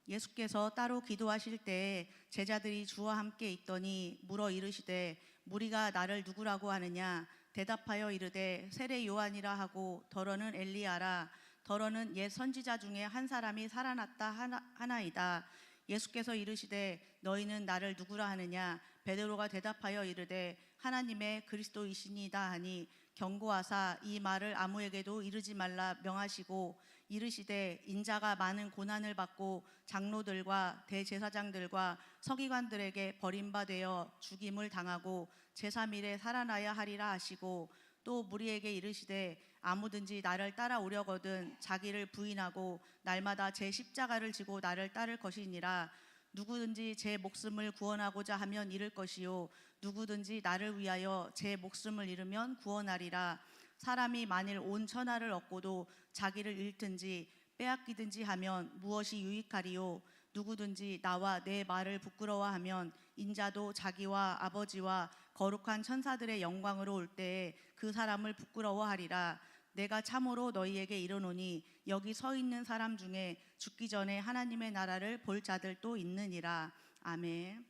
예수께서 따로 기도하실 때에 제자들이 주와 함께 있더니 물어 이르시되 무리가 나를 누구라고 하느냐? 대답하여 이르되 세례 요한이라 하고 더러는 엘리야라, 더러는 옛 선지자 중에 한 사람이 살아났다 하나이다. 예수께서 이르시되 너희는 나를 누구라 하느냐? 베드로가 대답하여 이르되 하나님의 그리스도이시니이다 하니 경고하사 이 말을 아무에게도 이르지 말라 명하시고 이르시되 인자가 많은 고난을 받고 장로들과 대제사장들과 서기관들에게 버림받아 죽임을 당하고 제3일에 살아나야 하리라 하시고 또 무리에게 이르시되 아무든지 나를 따라오려거든 자기를 부인하고 날마다 제 십자가를 지고 나를 따를 것이니라. 누구든지 제 목숨을 구원하고자 하면 잃을 것이요 누구든지 나를 위하여 제 목숨을 잃으면 구원하리라. 사람이 만일 온 천하를 얻고도 자기를 잃든지 빼앗기든지 하면 무엇이 유익하리요? 누구든지 나와 내 말을 부끄러워하면 인자도 자기와 아버지와 거룩한 천사들의 영광으로 올 때에 그 사람을 부끄러워하리라. 내가 참으로 너희에게 이르노니 여기 서 있는 사람 중에 죽기 전에 하나님의 나라를 볼 자들도 있느니라. 아멘.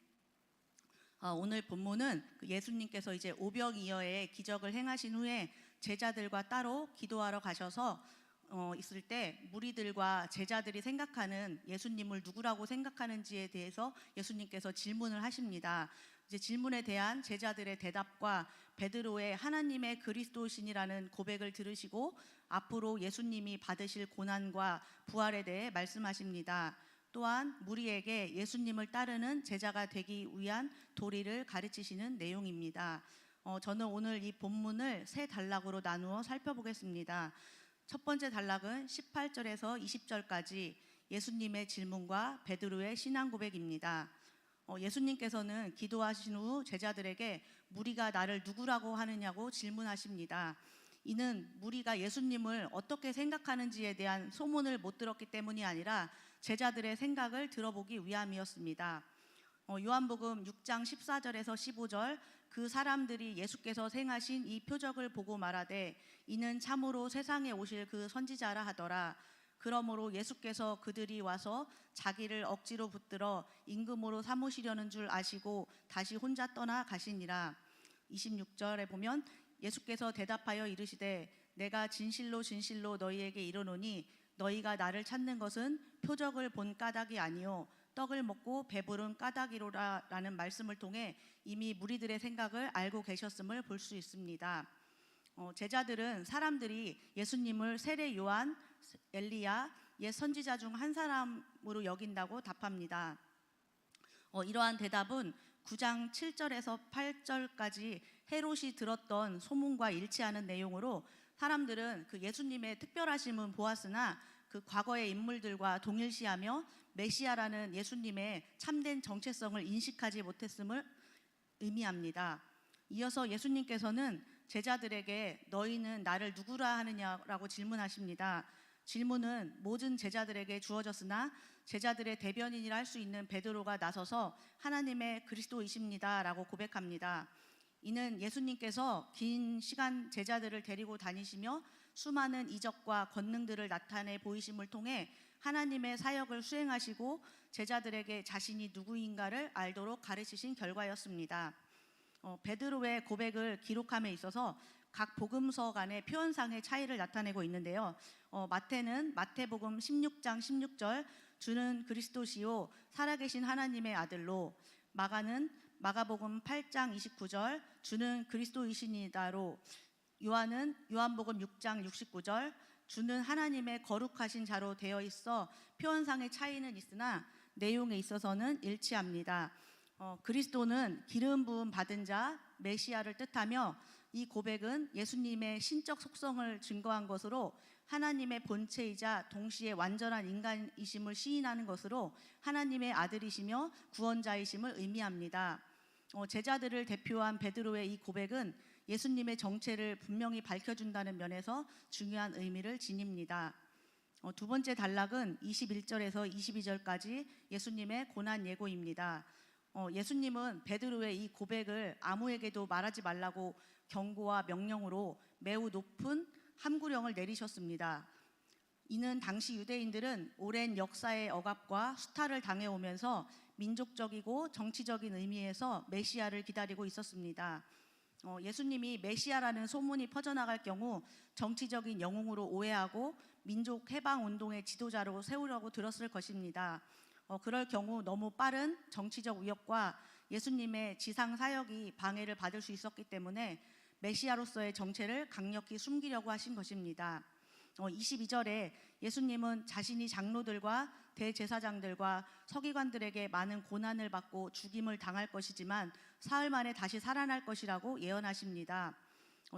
오늘 본문은 예수님께서 이제 오병이어의 기적을 행하신 후에 제자들과 따로 기도하러 가셔서 있을 때 무리들과 제자들이 생각하는 예수님을 누구라고 생각하는지에 대해서 예수님께서 질문을 하십니다. 이제 질문에 대한 제자들의 대답과 베드로의 하나님의 그리스도신이라는 고백을 들으시고 앞으로 예수님이 받으실 고난과 부활에 대해 말씀하십니다. 또한 무리에게 예수님을 따르는 제자가 되기 위한 도리를 가르치시는 내용입니다. 저는 오늘 이 본문을 세 단락으로 나누어 살펴보겠습니다. 첫 번째 단락은 18절에서 20절까지 예수님의 질문과 베드로의 신앙 고백입니다. 예수님께서는 기도하신 후 제자들에게 무리가 나를 누구라고 하느냐고 질문하십니다. 이는 무리가 예수님을 어떻게 생각하는지에 대한 소문을 못 들었기 때문이 아니라 제자들의 생각을 들어보기 위함이었습니다. 요한복음 6장 14절에서 15절, 그 사람들이 예수께서 행하신 이 표적을 보고 말하되 이는 참으로 세상에 오실 그 선지자라 하더라. 그러므로 예수께서 그들이 와서 자기를 억지로 붙들어 임금으로 삼으시려는 줄 아시고 다시 혼자 떠나 가시니라. 26절에 보면 예수께서 대답하여 이르시되 내가 진실로 진실로 너희에게 이르노니 너희가 나를 찾는 것은 표적을 본 까닭이 아니요 떡을 먹고 배부른 까닭이로라 라는 말씀을 통해 이미 무리들의 생각을 알고 계셨음을 볼 수 있습니다. 제자들은 사람들이 예수님을 세례 요한, 엘리야, 옛 선지자 중 한 사람으로 여긴다고 답합니다. 이러한 대답은 9장 7절에서 8절까지 헤롯이 들었던 소문과 일치하는 내용으로 사람들은 그 예수님의 특별하심은 보았으나 그 과거의 인물들과 동일시하며 메시아라는 예수님의 참된 정체성을 인식하지 못했음을 의미합니다. 이어서 예수님께서는 제자들에게 너희는 나를 누구라 하느냐라고 질문하십니다. 질문은 모든 제자들에게 주어졌으나 제자들의 대변인이라 할 수 있는 베드로가 나서서 하나님의 그리스도이십니다 라고 고백합니다. 이는 예수님께서 긴 시간 제자들을 데리고 다니시며 수많은 이적과 권능들을 나타내 보이심을 통해 하나님의 사역을 수행하시고 제자들에게 자신이 누구인가를 알도록 가르치신 결과였습니다. 베드로의 고백을 기록함에 있어서 각 복음서 간의 표현상의 차이를 나타내고 있는데요. 마태는 마태복음 16장 16절 주는 그리스도시요 살아계신 하나님의 아들로, 마가는 마가복음 8장 29절 주는 그리스도이시니다로, 요한은 요한복음 6장 69절 주는 하나님의 거룩하신 자로 되어 있어 표현상의 차이는 있으나 내용에 있어서는 일치합니다. 그리스도는 기름 부음 받은 자, 메시아를 뜻하며 이 고백은 예수님의 신적 속성을 증거한 것으로 하나님의 본체이자 동시에 완전한 인간이심을 시인하는 것으로 하나님의 아들이시며 구원자이심을 의미합니다. 제자들을 대표한 베드로의 이 고백은 예수님의 정체를 분명히 밝혀준다는 면에서 중요한 의미를 지닙니다. 두 번째 단락은 21절에서 22절까지 예수님의 고난 예고입니다. 예수님은 베드로의 이 고백을 아무에게도 말하지 말라고 경고와 명령으로 매우 높은 함구령을 내리셨습니다. 이는 당시 유대인들은 오랜 역사의 억압과 수탈을 당해오면서 민족적이고 정치적인 의미에서 메시아를 기다리고 있었습니다. 예수님이 메시아라는 소문이 퍼져나갈 경우 정치적인 영웅으로 오해하고 민족 해방 운동의 지도자로 세우려고 들었을 것입니다. 그럴 경우 너무 빠른 정치적 위협과 예수님의 지상 사역이 방해를 받을 수 있었기 때문에 메시아로서의 정체를 강력히 숨기려고 하신 것입니다. 22절에 예수님은 자신이 장로들과 대제사장들과 서기관들에게 많은 고난을 받고 죽임을 당할 것이지만 사흘 만에 다시 살아날 것이라고 예언하십니다.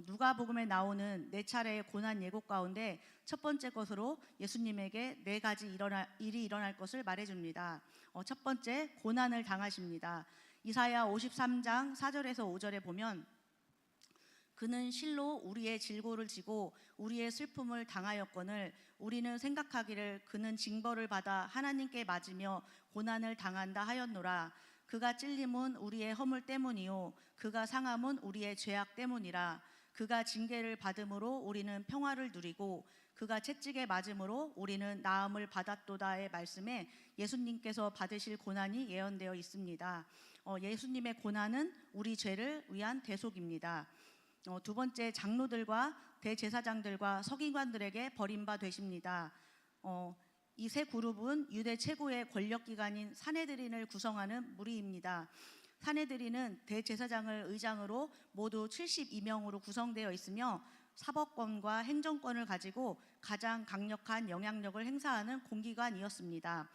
누가복음에 나오는 네 차례의 고난 예고 가운데 첫 번째 것으로 예수님에게 네 가지 일이 일어날 것을 말해줍니다. 첫 번째, 고난을 당하십니다. 이사야 53장 4절에서 5절에 보면 그는 실로 우리의 질고를 지고 우리의 슬픔을 당하였거늘 우리는 생각하기를 그는 징벌을 받아 하나님께 맞으며 고난을 당한다 하였노라. 그가 찔림은 우리의 허물 때문이요 그가 상함은 우리의 죄악 때문이라. 그가 징계를 받음으로 우리는 평화를 누리고 그가 채찍에 맞음으로 우리는 나음을 받았도다의 말씀에 예수님께서 받으실 고난이 예언되어 있습니다. 예수님의 고난은 우리 죄를 위한 대속입니다. 두 번째, 장로들과 대제사장들과 서기관들에게 버림바 되십니다. 이 세 그룹은 유대 최고의 권력기관인 산헤드린을 구성하는 무리입니다. 산헤드린은 대제사장을 의장으로 모두 72명으로 구성되어 있으며 사법권과 행정권을 가지고 가장 강력한 영향력을 행사하는 공기관이었습니다.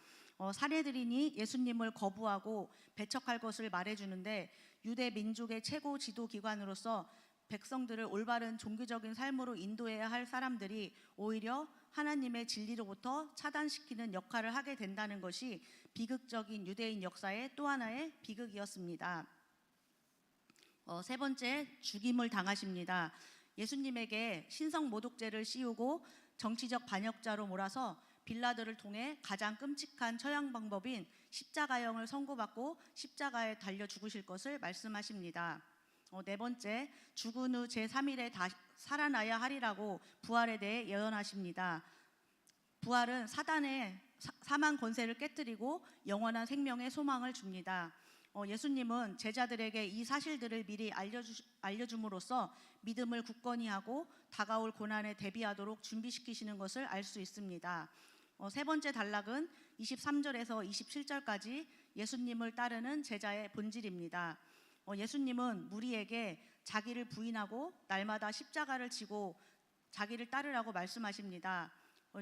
산헤드린이 예수님을 거부하고 배척할 것을 말해주는데 유대 민족의 최고 지도 기관으로서 백성들을 올바른 종교적인 삶으로 인도해야 할 사람들이 오히려 하나님의 진리로부터 차단시키는 역할을 하게 된다는 것이 비극적인 유대인 역사의 또 하나의 비극이었습니다. 세 번째, 죽임을 당하십니다. 예수님에게 신성모독죄를 씌우고 정치적 반역자로 몰아서 빌라도를 통해 가장 끔찍한 처형 방법인 십자가형을 선고받고 십자가에 달려 죽으실 것을 말씀하십니다. 네 번째, 죽은 후 제3일에 살아나야 하리라고 부활에 대해 예언하십니다. 부활은 사단의 사망 권세를 깨뜨리고 영원한 생명의 소망을 줍니다. 예수님은 제자들에게 이 사실들을 미리 알려줌으로써 믿음을 굳건히 하고 다가올 고난에 대비하도록 준비시키시는 것을 알 수 있습니다. 세 번째 단락은 23절에서 27절까지 예수님을 따르는 제자의 본질입니다. 예수님은 무리에게 자기를 부인하고 날마다 십자가를 지고 자기를 따르라고 말씀하십니다.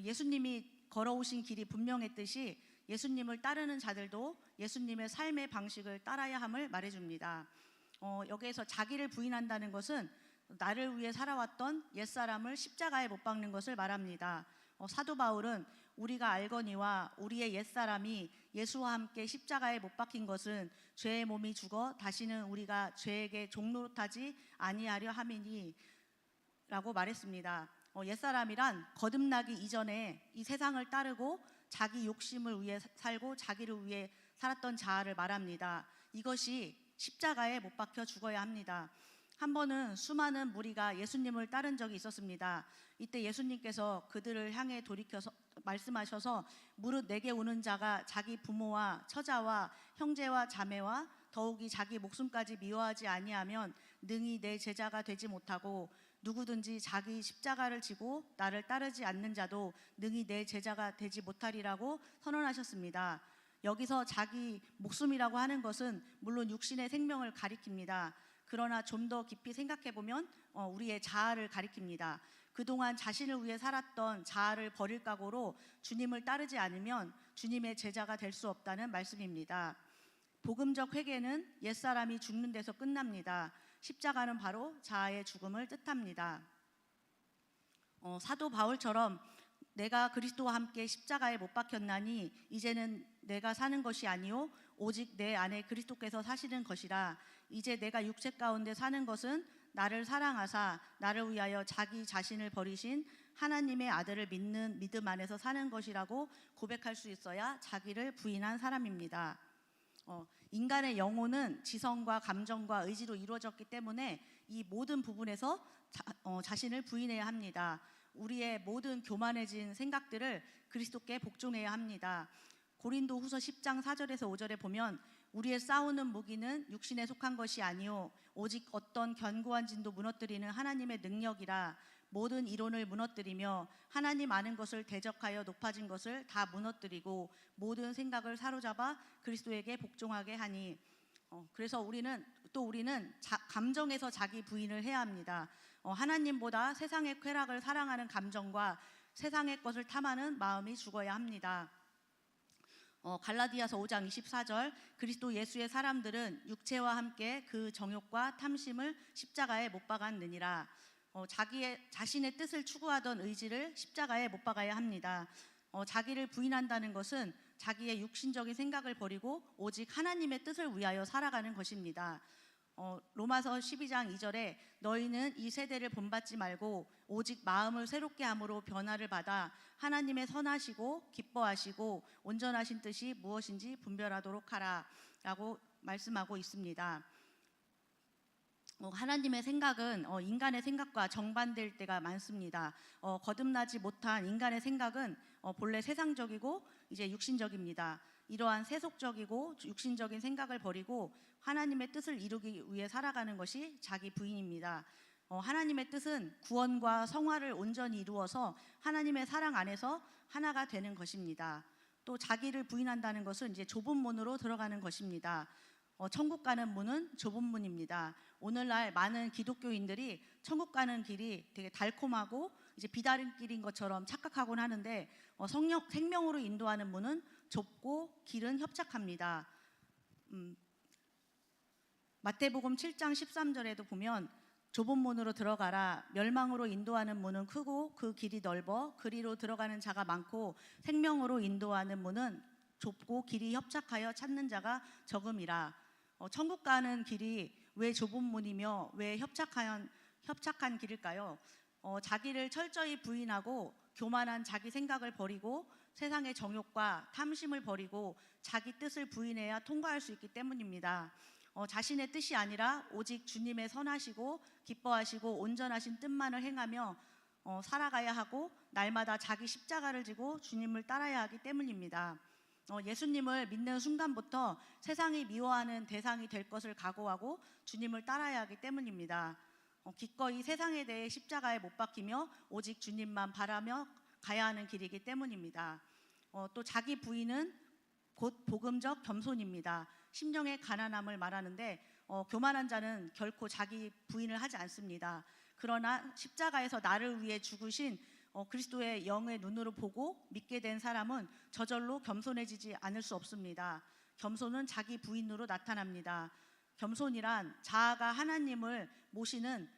예수님이 걸어오신 길이 분명했듯이 예수님을 따르는 자들도 예수님의 삶의 방식을 따라야 함을 말해줍니다. 여기에서 자기를 부인한다는 것은 나를 위해 살아왔던 옛사람을 십자가에 못 박는 것을 말합니다. 사도 바울은 우리가 알거니와 우리의 옛사람이 예수와 함께 십자가에 못 박힌 것은 죄의 몸이 죽어 다시는 우리가 죄에게 종노릇하지 아니하려 함이니 라고 말했습니다. 옛사람이란 거듭나기 이전에 이 세상을 따르고 자기 욕심을 위해 살고 자기를 위해 살았던 자아를 말합니다. 이것이 십자가에 못 박혀 죽어야 합니다. 한 번은 수많은 무리가 예수님을 따른 적이 있었습니다. 이때 예수님께서 그들을 향해 돌이켜서 말씀하셔서 무릇 내게 오는 자가 자기 부모와 처자와 형제와 자매와 더욱이 자기 목숨까지 미워하지 아니하면 능히 내 제자가 되지 못하고 누구든지 자기 십자가를 지고 나를 따르지 않는 자도 능히 내 제자가 되지 못하리라고 선언하셨습니다. 여기서 자기 목숨이라고 하는 것은 물론 육신의 생명을 가리킵니다. 그러나 좀 더 깊이 생각해보면 우리의 자아를 가리킵니다. 그동안 자신을 위해 살았던 자아를 버릴 각오로 주님을 따르지 않으면 주님의 제자가 될 수 없다는 말씀입니다. 복음적 회개는 옛사람이 죽는 데서 끝납니다. 십자가는 바로 자아의 죽음을 뜻합니다. 사도 바울처럼 내가 그리스도와 함께 십자가에 못 박혔나니 이제는 내가 사는 것이 아니요 오직 내 안에 그리스도께서 사시는 것이라. 이제 내가 육체 가운데 사는 것은 나를 사랑하사 나를 위하여 자기 자신을 버리신 하나님의 아들을 믿는 믿음 안에서 사는 것이라고 고백할 수 있어야 자기를 부인한 사람입니다. 인간의 영혼은 지성과 감정과 의지로 이루어졌기 때문에 이 모든 부분에서 자신을 부인해야 합니다. 우리의 모든 교만해진 생각들을 그리스도께 복종해야 합니다. 고린도후서 10장 4절에서 5절에 보면 우리의 싸우는 무기는 육신에 속한 것이 아니요 오직 어떤 견고한 진도 무너뜨리는 하나님의 능력이라. 모든 이론을 무너뜨리며 하나님 아는 것을 대적하여 높아진 것을 다 무너뜨리고 모든 생각을 사로잡아 그리스도에게 복종하게 하니. 그래서 우리는 감정에서 자기 부인을 해야 합니다. 하나님보다 세상의 쾌락을 사랑하는 감정과 세상의 것을 탐하는 마음이 죽어야 합니다. 갈라디아서 5장 24절 그리스도 예수의 사람들은 육체와 함께 그 정욕과 탐심을 십자가에 못 박았느니라. 자신의 뜻을 추구하던 의지를 십자가에 못 박아야 합니다. 자기를 부인한다는 것은 자기의 육신적인 생각을 버리고 오직 하나님의 뜻을 위하여 살아가는 것입니다. 로마서 12장 2절에 너희는 이 세대를 본받지 말고 오직 마음을 새롭게 함으로 변화를 받아 하나님의 선하시고 기뻐하시고 온전하신 뜻이 무엇인지 분별하도록 하라 라고 말씀하고 있습니다. 하나님의 생각은 인간의 생각과 정반대일 때가 많습니다. 거듭나지 못한 인간의 생각은 본래 세상적이고 이제 육신적입니다. 이러한 세속적이고 육신적인 생각을 버리고 하나님의 뜻을 이루기 위해 살아가는 것이 자기 부인입니다. 하나님의 뜻은 구원과 성화를 온전히 이루어서 하나님의 사랑 안에서 하나가 되는 것입니다. 또 자기를 부인한다는 것은 이제 좁은 문으로 들어가는 것입니다. 천국 가는 문은 좁은 문입니다. 오늘날 많은 기독교인들이 천국 가는 길이 되게 달콤하고 이제 비다른길인 것처럼 착각하곤 하는데 생명으로 인도하는 문은 좁고 길은 협착합니다. 마태복음 7장 13절에도 보면 좁은 문으로 들어가라. 멸망으로 인도하는 문은 크고 그 길이 넓어 그리로 들어가는 자가 많고 생명으로 인도하는 문은 좁고 길이 협착하여 찾는 자가 적음이라. 천국 가는 길이 왜 좁은 문이며 왜 협착한 길일까요? 자기를 철저히 부인하고 교만한 자기 생각을 버리고 세상의 정욕과 탐심을 버리고 자기 뜻을 부인해야 통과할 수 있기 때문입니다. 자신의 뜻이 아니라 오직 주님의 선하시고 기뻐하시고 온전하신 뜻만을 행하며 살아가야 하고 날마다 자기 십자가를 지고 주님을 따라야 하기 때문입니다. 예수님을 믿는 순간부터 세상이 미워하는 대상이 될 것을 각오하고 주님을 따라야 하기 때문입니다. 기꺼이 세상에 대해 십자가에 못 박히며 오직 주님만 바라며 가야 하는 길이기 때문입니다. 또 자기 부인은 곧 복음적 겸손입니다. 심령의 가난함을 말하는데 교만한 자는 결코 자기 부인을 하지 않습니다. 그러나 십자가에서 나를 위해 죽으신 그리스도의 영의 눈으로 보고 믿게 된 사람은 저절로 겸손해지지 않을 수 없습니다. 겸손은 자기 부인으로 나타납니다. 겸손이란 자아가 하나님을 모시는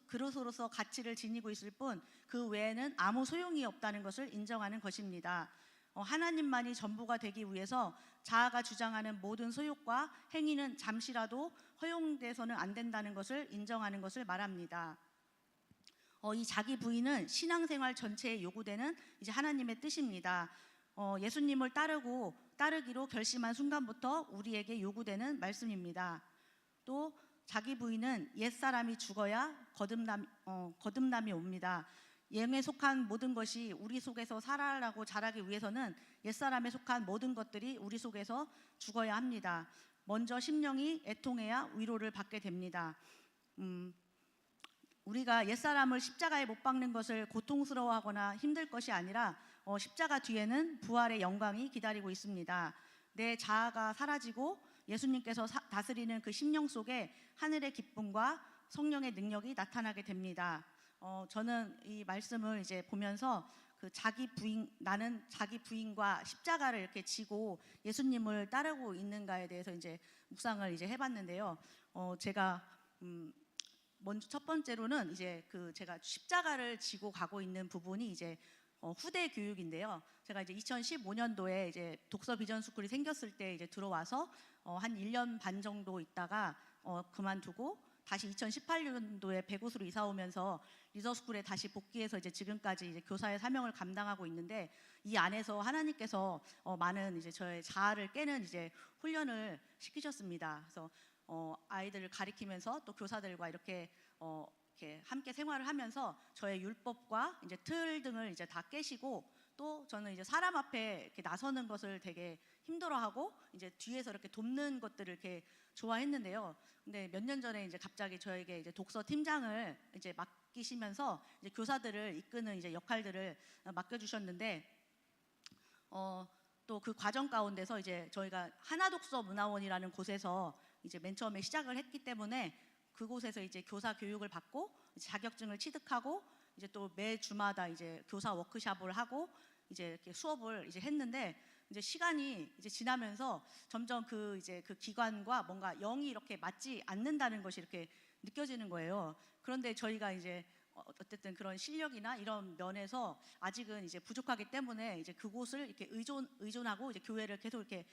그릇으로서 가치를 지니고 있을 뿐 그 외에는 아무 소용이 없다는 것을 인정하는 것입니다. 하나님만이 전부가 되기 위해서 자아가 주장하는 모든 소욕과 행위는 잠시라도 허용돼서는 안 된다는 것을 인정하는 것을 말합니다. 이 자기 부인은 신앙생활 전체에 요구되는 이제 하나님의 뜻입니다. 예수님을 따르기로 결심한 순간부터 우리에게 요구되는 말씀입니다. 또 자기 부인은 옛사람이 죽어야 거듭남이 옵니다. 영에 속한 모든 것이 우리 속에서 살아나고 자라기 위해서는 옛사람에 속한 모든 것들이 우리 속에서 죽어야 합니다. 먼저 심령이 애통해야 위로를 받게 됩니다. 우리가 옛사람을 십자가에 못 박는 것을 고통스러워하거나 힘들 것이 아니라 십자가 뒤에는 부활의 영광이 기다리고 있습니다. 내 자아가 사라지고 예수님께서 다스리는 그 심령 속에 하늘의 기쁨과 성령의 능력이 나타나게 됩니다. 저는 이 말씀을 이제 보면서 나는 자기 부인과 십자가를 이렇게 지고 예수님을 따르고 있는가에 대해서 이제 묵상을 이제 해봤는데요. 제가 먼저 첫 번째로는 이제 제가 십자가를 지고 가고 있는 부분이 이제 후대 교육인데요. 제가 이제 2015년도에 이제 독서 비전 스쿨이 생겼을 때 이제 들어와서 한 1년 반 정도 있다가 그만두고 다시 2018년도에 백옷으로 이사 오면서 리더스쿨에 다시 복귀해서 이제 지금까지 이제 교사의 사명을 감당하고 있는데 이 안에서 하나님께서 많은 이제 저의 자아를 깨는 이제 훈련을 시키셨습니다. 그래서 아이들을 가리키면서 또 교사들과 이렇게 이렇게 함께 생활을 하면서 저의 율법과 이제 틀 등을 이제 다 깨시고, 또 저는 이제 사람 앞에 이렇게 나서는 것을 되게 힘들어하고 이제 뒤에서 이렇게 돕는 것들을 이렇게 좋아했는데요. 근데 몇 년 전에 이제 갑자기 저에게 이제 독서 팀장을 이제 맡기시면서 이제 교사들을 이끄는 이제 역할들을 맡겨주셨는데, 또 그 과정 가운데서 이제 저희가 하나독서 문화원이라는 곳에서 이제 맨 처음에 시작을 했기 때문에 그곳에서 이제 교사 교육을 받고 이제 자격증을 취득하고 이제 또 매 주마다 이제 교사 워크숍을 하고 이제 이렇게 수업을 이제 했는데, 이제 시간이 이제 지나면서 점점 그 이제 그 기관과 뭔가 영이 이렇게 맞지 않는다는 것이 이렇게 느껴지는 거예요. 그런데 저희가 이제 어쨌든 그런 실력이나 이런 면에서 아직은 이제 부족하기 때문에 이제 그곳을 이렇게 의존하고 이제 교회를 계속 이렇게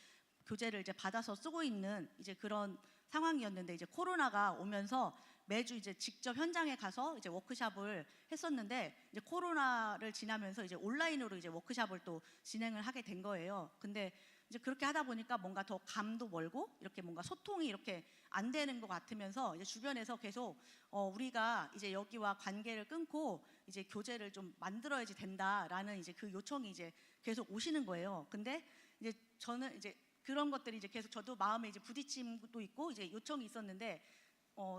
교재를 이제 받아서 쓰고 있는 이제 그런 상황이었는데, 이제 코로나가 오면서 매주 이제 직접 현장에 가서 이제 워크숍을 했었는데, 이제 코로나를 지나면서 이제 온라인으로 이제 워크숍을 또 진행을 하게 된 거예요. 근데 이제 그렇게 하다 보니까 뭔가 더 감도 멀고 이렇게 뭔가 소통이 이렇게 안 되는 것 같으면서 이제 주변에서 계속 우리가 이제 여기와 관계를 끊고 이제 교재를 좀 만들어야지 된다라는 이제 그 요청이 이제 계속 오시는 거예요. 근데 이제 저는 이제 그런 것들이 이제 계속 저도 마음에 이제 부딪힘도 있고 이제 요청이 있었는데,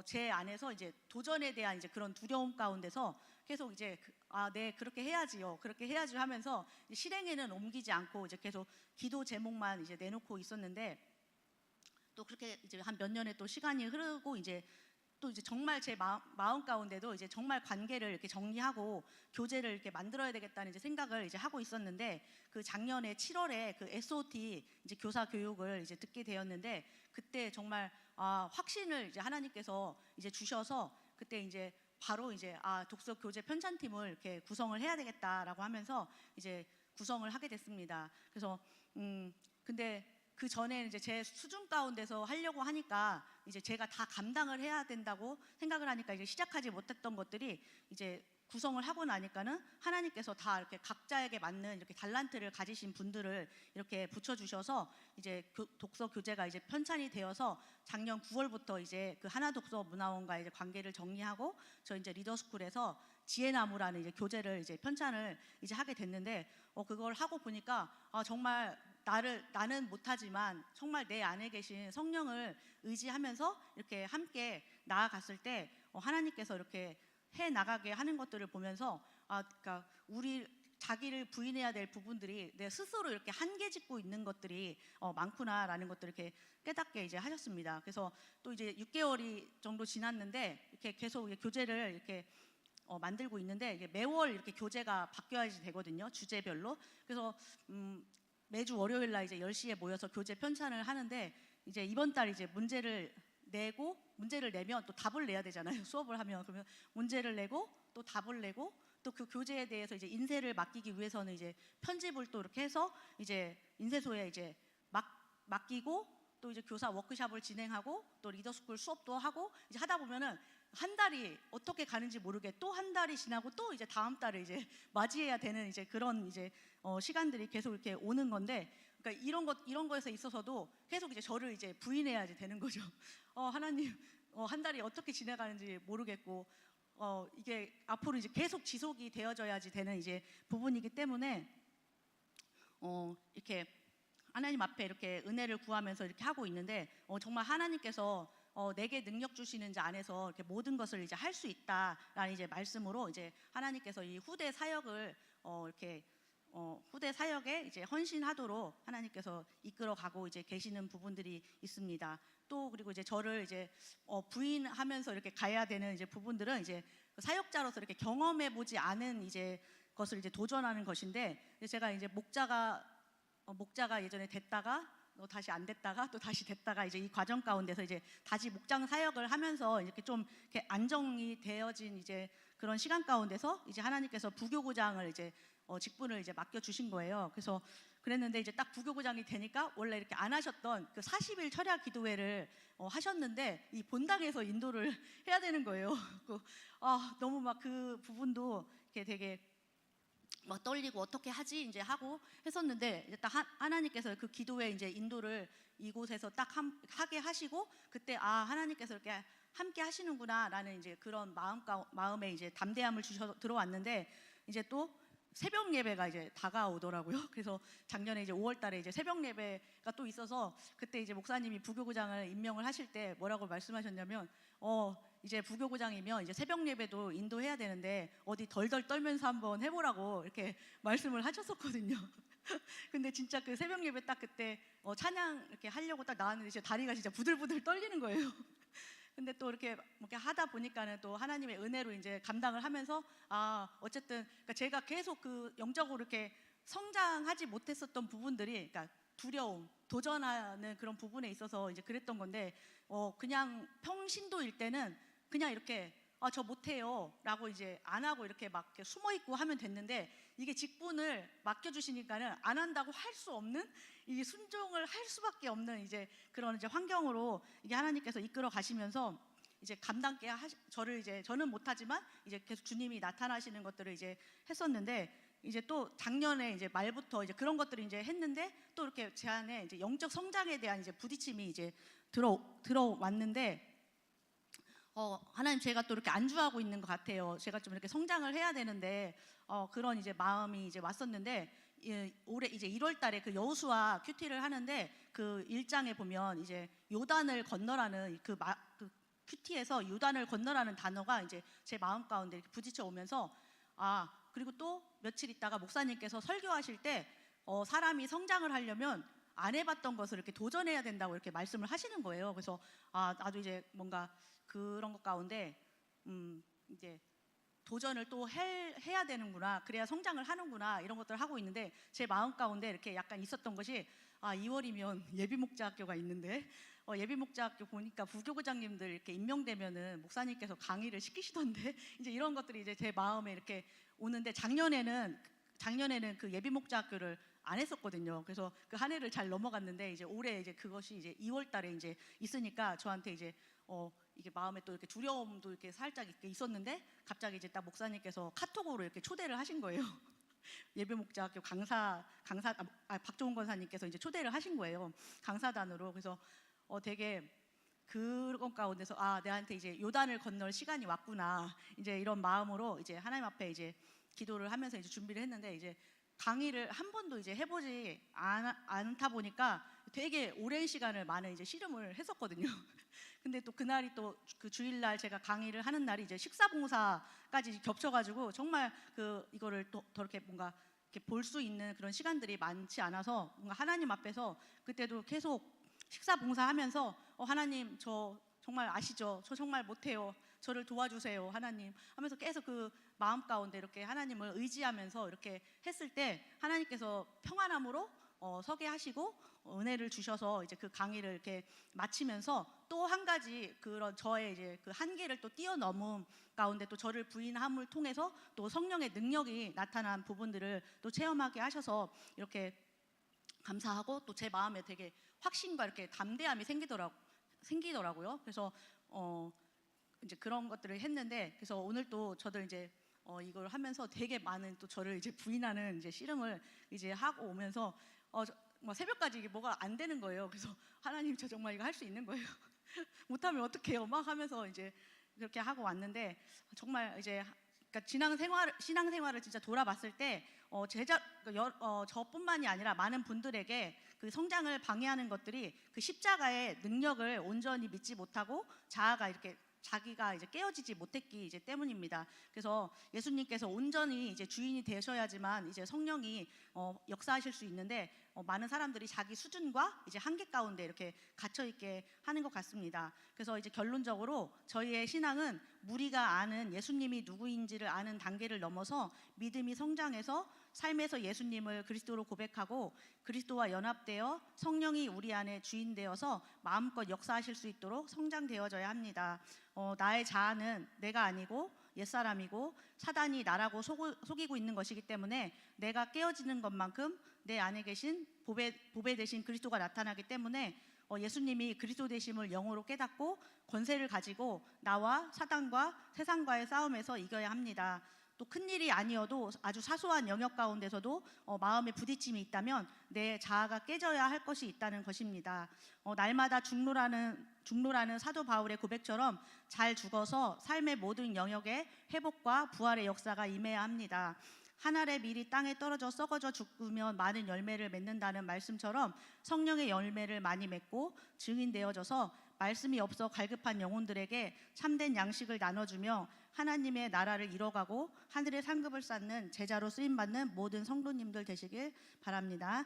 제 안에서 이제 도전에 대한 이제 그런 두려움 가운데서 계속 이제 네, 그렇게 해야지요, 그렇게 해야지 하면서 실행에는 옮기지 않고 이제 계속 기도 제목만 이제 내놓고 있었는데, 또 그렇게 이제 한 몇 년의 또 시간이 흐르고 이제 또 이제 정말 제 마음 가운데도 이제 정말 관계를 이렇게 정리하고 교재를 이렇게 만들어야 되겠다는 이제 생각을 이제 하고 있었는데, 그 작년에 7월에 그 SOT 이제 교사 교육을 이제 듣게 되었는데, 그때 정말 확신을 이제 하나님께서 이제 주셔서 그때 이제 바로 이제 독서 교재 편찬팀을 이렇게 구성을 해야 되겠다라고 하면서 이제 구성을 하게 됐습니다. 그래서 근데 그 전에 이제 제 수준 가운데서 하려고 하니까 이제 제가 다 감당을 해야 된다고 생각을 하니까 이제 시작하지 못했던 것들이 이제 구성을 하고 나니까는 하나님께서 다 이렇게 각자에게 맞는 이렇게 달란트를 가지신 분들을 이렇게 붙여주셔서 이제 독서 교재가 이제 편찬이 되어서 작년 9월부터 이제 그 하나독서 문화원과 이제 관계를 정리하고 저 이제 리더스쿨에서 지혜나무라는 이제 교재를 이제 편찬을 이제 하게 됐는데, 그걸 하고 보니까 정말 나는 못하지만 정말 내 안에 계신 성령을 의지하면서 이렇게 함께 나아갔을 때 하나님께서 이렇게 해 나가게 하는 것들을 보면서 그러니까 자기를 부인해야 될 부분들이 내 스스로 이렇게 한계 짓고 있는 것들이 많구나라는 것들을 이렇게 깨닫게 이제 하셨습니다. 그래서 또 이제 6개월이 정도 지났는데 이렇게 계속 교재를 이렇게 만들고 있는데, 이게 매월 이렇게 교재가 바뀌어야지 되거든요, 주제별로. 그래서 매주 월요일 날 이제 10시에 모여서 교재 편찬을 하는데, 이제 이번 달 이제 문제를 내면 또 답을 내야 되잖아요. 수업을 하면. 그러면 문제를 내고 또 답을 내고 또 그 교재에 대해서 이제 인쇄를 맡기기 위해서는 이제 편집을 또 이렇게 해서 이제 인쇄소에 이제 맡기고 또 이제 교사 워크숍을 진행하고 또 리더스쿨 수업도 하고 이제 하다 보면은 한 달이 어떻게 가는지 모르게 또 한 달이 지나고 또 이제 다음 달을 이제 맞이해야 되는 이제 그런 이제 시간들이 계속 이렇게 오는 건데, 그러니까 이런 거에서 있어서도 계속 이제 저를 이제 부인해야지 되는 거죠. 하나님, 한 달이 어떻게 지나가는지 모르겠고, 이게 앞으로 이제 계속 지속이 되어져야지 되는 이제 부분이기 때문에, 이렇게 하나님 앞에 이렇게 은혜를 구하면서 이렇게 하고 있는데, 정말 하나님께서 내게 능력 주시는 자 안에서 이렇게 모든 것을 이제 할 수 있다라는 이제 말씀으로 이제 하나님께서 이 후대 사역을 이렇게 후대 사역에 이제 헌신하도록 하나님께서 이끌어가고 이제 계시는 부분들이 있습니다. 또 그리고 이제 저를 이제 부인하면서 이렇게 가야 되는 이제 부분들은 이제 사역자로서 이렇게 경험해 보지 않은 이제 것을 이제 도전하는 것인데, 제가 이제 목자가 예전에 됐다가 다시 안 됐다가 또 다시 됐다가 이제 이 과정 가운데서 이제 다시 목장 사역을 하면서 이렇게 좀 이렇게 안정이 되어진 이제 그런 시간 가운데서 이제 하나님께서 부교구장을 이제 직분을 이제 맡겨 주신 거예요. 그래서 그랬는데 이제 딱 부교구장이 되니까 원래 이렇게 안 하셨던 그 40일 철야 기도회를 하셨는데 이 본당에서 인도를 해야 되는 거예요. 너무 막 그 부분도 이렇게 되게 막 떨리고 어떻게 하지 이제 하고 했었는데, 이제 딱 하나님께서 그 기도회 이제 인도를 이곳에서 딱 하게 하시고, 그때 하나님께서 이렇게 함께 하시는구나라는 이제 그런 마음에 이제 담대함을 주셔서 들어왔는데 이제 또 새벽 예배가 이제 다가오더라고요. 그래서 작년에 이제 5월달에 이제 새벽 예배가 또 있어서 그때 이제 목사님이 부교구장을 임명을 하실 때 뭐라고 말씀하셨냐면 이제 부교구장이면 이제 새벽 예배도 인도해야 되는데 어디 덜덜 떨면서 한번 해보라고 이렇게 말씀을 하셨었거든요. 근데 진짜 그 새벽 예배 딱 그때 찬양 이렇게 하려고 딱 나왔는데 제 다리가 진짜 부들부들 떨리는 거예요. 근데 또 이렇게 하다 보니까는 또 하나님의 은혜로 이제 감당을 하면서 어쨌든 그러니까 제가 계속 그 영적으로 이렇게 성장하지 못했었던 부분들이 그러니까 두려움, 도전하는 그런 부분에 있어서 이제 그랬던 건데 그냥 평신도일 때는 그냥 이렇게 저 못해요라고 이제 안 하고 이렇게 막 이렇게 숨어 있고 하면 됐는데 이게 직분을 맡겨주시니까는 안 한다고 할 수 없는 이 순종을 할 수밖에 없는 이제 그런 이제 환경으로 이게 하나님께서 이끌어 가시면서 이제 감당케 저를 이제 저는 못하지만 이제 계속 주님이 나타나시는 것들을 이제 했었는데 이제 또 작년에 이제 말부터 이제 그런 것들을 이제 했는데 또 이렇게 제 안에 이제 영적 성장에 대한 이제 부딪힘이 이제 들어왔는데 하나님 제가 또 이렇게 안주하고 있는 것 같아요. 제가 좀 이렇게 성장을 해야 되는데 그런 이제 마음이 이제 왔었는데 올해 이제 1월달에 그 여호수아 큐티를 하는데 그 1장에 보면 이제 요단을 건너라는 그 큐티에서 요단을 건너라는 단어가 이제 제 마음 가운데 이렇게 부딪혀 오면서 그리고 또 며칠 있다가 목사님께서 설교하실 때 사람이 성장을 하려면 안 해봤던 것을 이렇게 도전해야 된다고 이렇게 말씀을 하시는 거예요. 그래서 나도 이제 뭔가 그런 것 가운데 이제 도전을 또 해야 되는구나, 그래야 성장을 하는구나 이런 것들을 하고 있는데 제 마음 가운데 이렇게 약간 있었던 것이 2월이면 예비목자학교가 있는데 예비목자학교 보니까 부교구장님들 이렇게 임명되면은 목사님께서 강의를 시키시던데 이제 이런 것들이 이제 제 마음에 이렇게 오는데 작년에는 그 예비목자학교를 안 했었거든요. 그래서 그 한 해를 잘 넘어갔는데 이제 올해 이제 그것이 이제 2월달에 이제 있으니까 저한테 이제 이게 마음에 또 이렇게 두려움도 이렇게 살짝 이렇게 있었는데 갑자기 이제 딱 목사님께서 카톡으로 이렇게 초대를 하신 거예요. 예배목자학교 강사 박종훈 권사님께서 이제 초대를 하신 거예요. 강사단으로. 그래서 되게 그런 가운데서 내한테 이제 요단을 건널 시간이 왔구나. 이제 이런 마음으로 이제 하나님 앞에 이제 기도를 하면서 이제 준비를 했는데 이제 강의를 한 번도 이제 해보지 않다 보니까 되게 오랜 시간을 많은 이제 씨름을 했었거든요. 근데 또 그날이 또 그 주일날 제가 강의를 하는 날이 이제 식사봉사까지 겹쳐가지고 정말 이거를 더 이렇게 뭔가 이렇게 볼 수 있는 그런 시간들이 많지 않아서 뭔가 하나님 앞에서 그때도 계속 식사봉사하면서 하나님 저 정말 아시죠? 저 정말 못해요. 저를 도와주세요, 하나님 하면서 계속 그 마음 가운데 이렇게 하나님을 의지하면서 이렇게 했을 때 하나님께서 평안함으로 서게 하시고 은혜를 주셔서 이제 그 강의를 이렇게 마치면서 또 한 가지 그런 저의 이제 그 한계를 또 뛰어넘음 가운데 또 저를 부인함을 통해서 또 성령의 능력이 나타난 부분들을 또 체험하게 하셔서 이렇게 감사하고 또 제 마음에 되게 확신과 이렇게 담대함이 생기더라고요. 그래서 이제 그런 것들을 했는데 그래서 오늘 또 저도 이제 이걸 하면서 되게 많은 또 저를 이제 부인하는 이제 씨름을 이제 하고 오면서 뭐 새벽까지 이게 뭐가 안 되는 거예요. 그래서 하나님 저 정말 이거 할 수 있는 거예요. 못하면 어떡해요? 막 하면서 이제 그렇게 하고 왔는데 정말 이제 그러니까 신앙생활을 진짜 돌아봤을 때 저뿐만이 아니라 많은 분들에게 그 성장을 방해하는 것들이 그 십자가의 능력을 온전히 믿지 못하고 자기가 이제 깨어지지 못했기 이제 때문입니다. 그래서 예수님께서 온전히 이제 주인이 되셔야지만 이제 성령이 역사하실 수 있는데 많은 사람들이 자기 수준과 이제 한계 가운데 이렇게 갇혀 있게 하는 것 같습니다. 그래서 이제 결론적으로 저희의 신앙은 무리가 아는 예수님이 누구인지를 아는 단계를 넘어서 믿음이 성장해서 삶에서 예수님을 그리스도로 고백하고 그리스도와 연합되어 성령이 우리 안에 주인 되어서 마음껏 역사하실 수 있도록 성장되어져야 합니다. 나의 자아는 내가 아니고 옛사람이고 사단이 나라고 속이고 있는 것이기 때문에 내가 깨어지는 것만큼 내 안에 계신 보배 되신 그리스도가 나타나기 때문에 예수님이 그리스도 되심을 영으로 깨닫고 권세를 가지고 나와 사단과 세상과의 싸움에서 이겨야 합니다. 또 큰일이 아니어도 아주 사소한 영역 가운데서도 마음에 부딪힘이 있다면 내 자아가 깨져야 할 것이 있다는 것입니다. 날마다 중노라는 사도 바울의 고백처럼 잘 죽어서 삶의 모든 영역에 회복과 부활의 역사가 임해야 합니다. 한 알의 밀이 땅에 떨어져 썩어져 죽으면 많은 열매를 맺는다는 말씀처럼 성령의 열매를 많이 맺고 증인되어져서 말씀이 없어 갈급한 영혼들에게 참된 양식을 나눠주며 하나님의 나라를 이뤄가고 하늘의 상급을 쌓는 제자로 쓰임받는 모든 성도님들 되시길 바랍니다.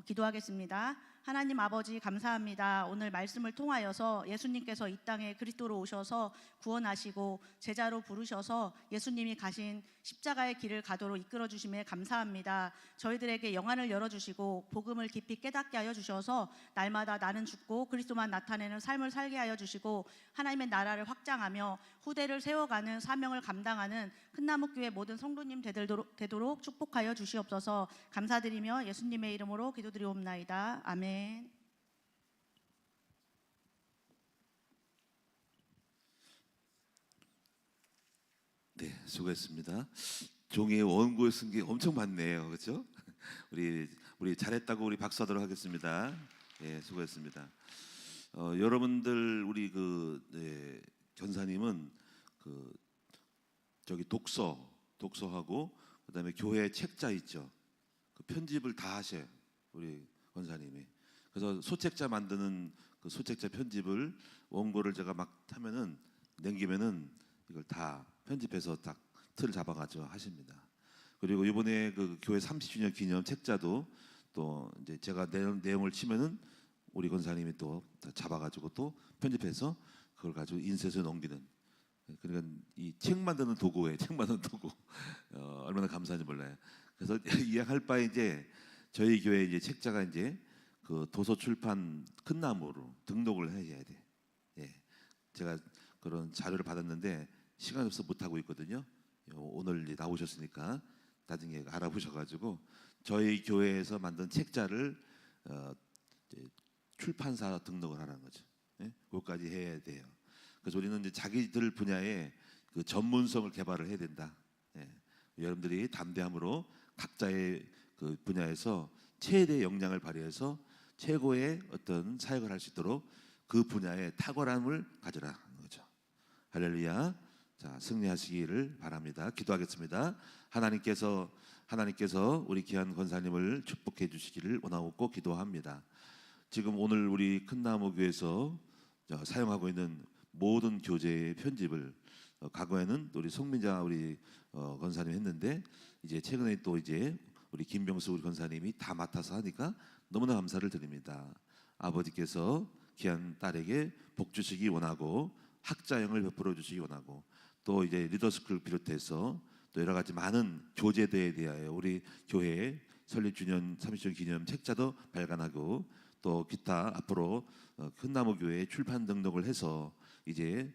기도하겠습니다. 하나님 아버지 감사합니다. 오늘 말씀을 통하여서 예수님께서 이 땅에 그리스도로 오셔서 구원하시고 제자로 부르셔서 예수님이 가신 십자가의 길을 가도록 이끌어 주심에 감사합니다. 저희들에게 영안을 열어주시고 복음을 깊이 깨닫게 하여 주셔서 날마다 나는 죽고 그리스도만 나타내는 삶을 살게 하여 주시고 하나님의 나라를 확장하며 후대를 세워가는 사명을 감당하는 큰나무교회 모든 성도님 되도록 축복하여 주시옵소서. 감사드리며 예수님의 이름으로 기도드리옵나이다. 아멘. 네, 수고했습니다. 종이에 원고에 쓴 게 엄청 많네요, 그렇죠? 우리 잘했다고 우리 박수하도록 하겠습니다. 예, 수고했습니다. 여러분들 우리 전사님은 저기 독서하고 그다음에 교회 책자 있죠. 그 편집을 다 하셔요, 우리 권사님이. 그래서 소책자 만드는 그 소책자 편집을 원고를 제가 막 하면은 남기면은 이걸 다 편집해서 딱 틀 잡아가지고 하십니다. 그리고 이번에 그 교회 30주년 기념 책자도 또 이제 제가 내용을 치면은 우리 권사님이 또 잡아가지고 또 편집해서 그걸 가지고 인쇄소에 넘기는. 그러니까 이 책 만드는 도구에 책 만드는 도구 얼마나 감사한지 몰라요. 그래서 이야기할 바에 이제 저희 교회 이제 책자가 이제 그 도서출판 큰나무로 등록을 해야 돼. 예, 제가 그런 자료를 받았는데 시간이 없어서 못 하고 있거든요. 오늘 이제 나오셨으니까 나중에 알아보셔가지고 저희 교회에서 만든 책자를 이제 출판사 등록을 하라는 거죠. 예? 그것까지 해야 돼요. 그래서 우리는 이제 자기들 분야의 그 전문성을 개발을 해야 된다. 예. 여러분들이 담대함으로 각자의 그 분야에서 최대 역량을 발휘해서 최고의 어떤 사역을 할 수 있도록 그 분야의 탁월함을 가져라는 거죠. 할렐루야. 자, 승리하시기를 바랍니다. 기도하겠습니다. 하나님께서 우리 귀한 권사님을 축복해 주시기를 원하고 기도합니다. 지금 오늘 우리 큰나무교에서 사용하고 있는 모든 교재의 편집을 과거에는 우리 송민자 우리 권사님 했는데 이제 최근에 또 이제 우리 김병수 우리 권사님이 다 맡아서 하니까 너무나 감사를 드립니다. 아버지께서 귀한 딸에게 복 주시기 원하고 학자형을 베풀어 주시기 원하고 또 이제 리더스쿨 비롯해서 또 여러 가지 많은 교재들에 대하여 우리 교회 설립주년 30주년 기념 책자도 발간하고 또 기타 앞으로 큰나무교회 출판 등록을 해서 이제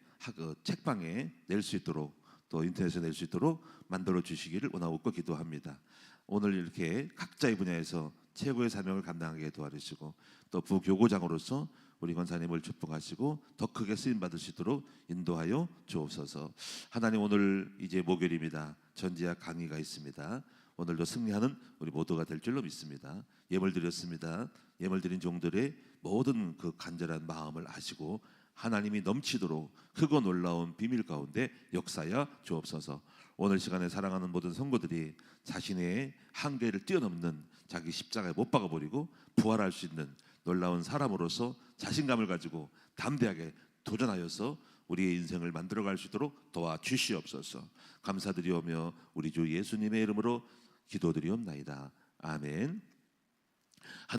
책방에 낼 수 있도록 또 인터넷에 낼 수 있도록 만들어 주시기를 원하고 기도합니다. 오늘 이렇게 각자의 분야에서 최고의 사명을 감당하게 도와주시고 또 부교고장으로서 우리 권사님을 축복하시고 더 크게 쓰임 받을 수 있도록 인도하여 주옵소서. 하나님 오늘 이제 목요일입니다. 전지학 강의가 있습니다. 오늘도 승리하는 우리 모두가 될 줄로 믿습니다. 예물 드렸습니다. 예물 드린 종들의 모든 그 간절한 마음을 아시고 하나님이 넘치도록 크고 놀라운 비밀 가운데 역사하여 주옵소서. 오늘 시간에 사랑하는 모든 성도들이 자신의 한계를 뛰어넘는 자기 십자가에 못 박아버리고 부활할 수 있는 놀라운 사람으로서 자신감을 가지고 담대하게 도전하여서 우리의 인생을 만들어갈 수 있도록 도와주시옵소서. 감사드리오며 우리 주 예수님의 이름으로 기도드리옵나이다. 아멘.